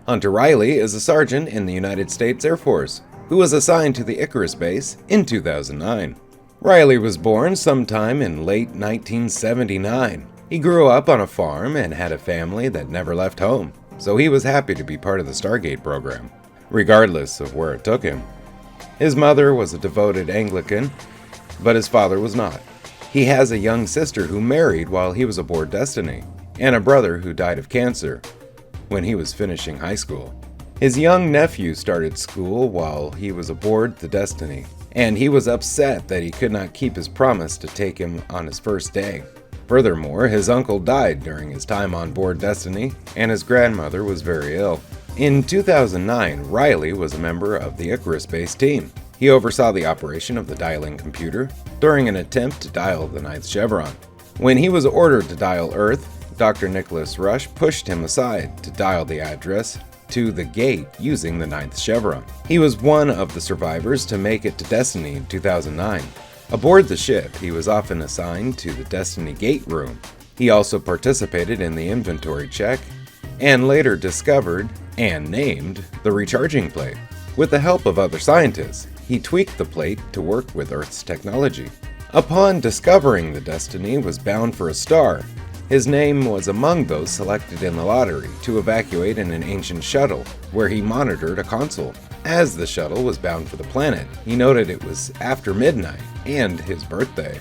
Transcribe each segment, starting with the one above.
Hunter Riley is a sergeant in the United States Air Force who was assigned to the Icarus base in 2009. Riley was born sometime in late 1979. He grew up on a farm and had a family that never left home, so he was happy to be part of the Stargate program, regardless of where it took him. His mother was a devoted Anglican, but his father was not. He has a young sister who married while he was aboard Destiny, and a brother who died of cancer when he was finishing high school. His young nephew started school while he was aboard the Destiny, and he was upset that he could not keep his promise to take him on his first day. Furthermore, his uncle died during his time on board Destiny, and his grandmother was very ill. In 2009, Riley was a member of the Icarus-based team. He oversaw the operation of the dialing computer during an attempt to dial the 9th chevron. When he was ordered to dial Earth, Dr. Nicholas Rush pushed him aside to dial the address to the gate using the 9th chevron. He was one of the survivors to make it to Destiny in 2009. Aboard the ship, he was often assigned to the Destiny Gate room. He also participated in the inventory check and later discovered and named the recharging plate. With the help of other scientists, he tweaked the plate to work with Earth's technology. Upon discovering the Destiny was bound for a star, his name was among those selected in the lottery to evacuate in an ancient shuttle, where he monitored a console. As the shuttle was bound for the planet, he noted it was after midnight and his birthday.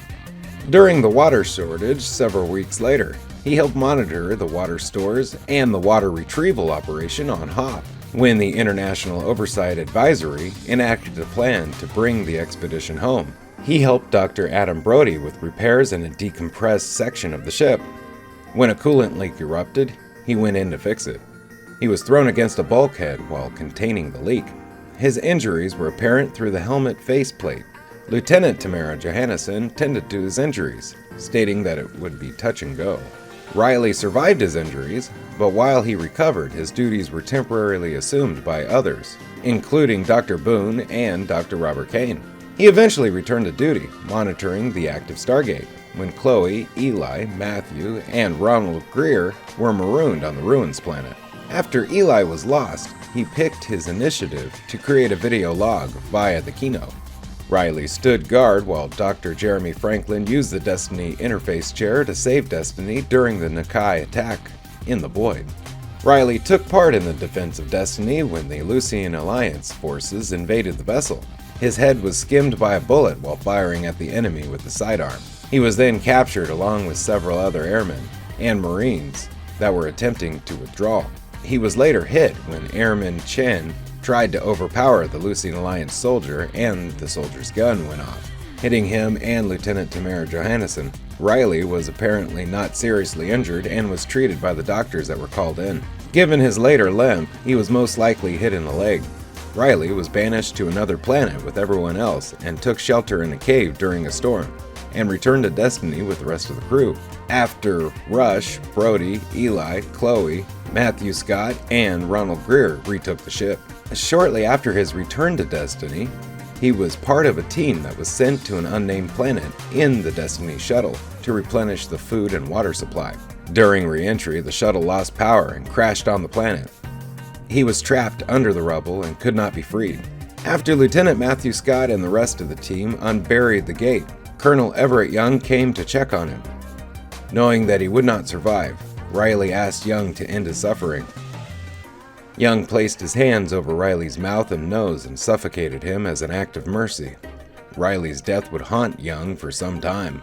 During the water shortage several weeks later, he helped monitor the water stores and the water retrieval operation on Hop, when the International Oversight Advisory enacted a plan to bring the expedition home. He helped Dr. Adam Brody with repairs in a decompressed section of the ship. When a coolant leak erupted, he went in to fix it. He was thrown against a bulkhead while containing the leak. His injuries were apparent through the helmet faceplate. Lieutenant Tamara Johannesson tended to his injuries, stating that it would be touch and go. Riley survived his injuries, but while he recovered, his duties were temporarily assumed by others, including Dr. Boone and Dr. Robert Kane. He eventually returned to duty, monitoring the active Stargate, when Chloe, Eli, Matthew, and Ronald Greer were marooned on the Ruins planet. After Eli was lost, he picked his initiative to create a video log via the Keynote. Riley stood guard while Dr. Jeremy Franklin used the Destiny interface chair to save Destiny during the Chappa'ai attack in the Void. Riley took part in the defense of Destiny when the Lucian Alliance forces invaded the vessel. His head was skimmed by a bullet while firing at the enemy with the sidearm. He was then captured along with several other airmen and Marines that were attempting to withdraw. He was later hit when Airman Chen tried to overpower the Lucian Alliance soldier and the soldier's gun went off, hitting him and Lieutenant Tamara Johannesson. Riley was apparently not seriously injured and was treated by the doctors that were called in. Given his later limp, he was most likely hit in the leg. Riley was banished to another planet with everyone else and took shelter in a cave during a storm, and returned to Destiny with the rest of the crew. After Rush, Brody, Eli, Chloe, Matthew Scott, and Ronald Greer retook the ship. Shortly after his return to Destiny, he was part of a team that was sent to an unnamed planet in the Destiny shuttle to replenish the food and water supply. During re-entry, the shuttle lost power and crashed on the planet. He was trapped under the rubble and could not be freed. After Lieutenant Matthew Scott and the rest of the team unburied the gate, Colonel Everett Young came to check on him. Knowing that he would not survive, Riley asked Young to end his suffering. Young placed his hands over Riley's mouth and nose and suffocated him as an act of mercy. Riley's death would haunt Young for some time.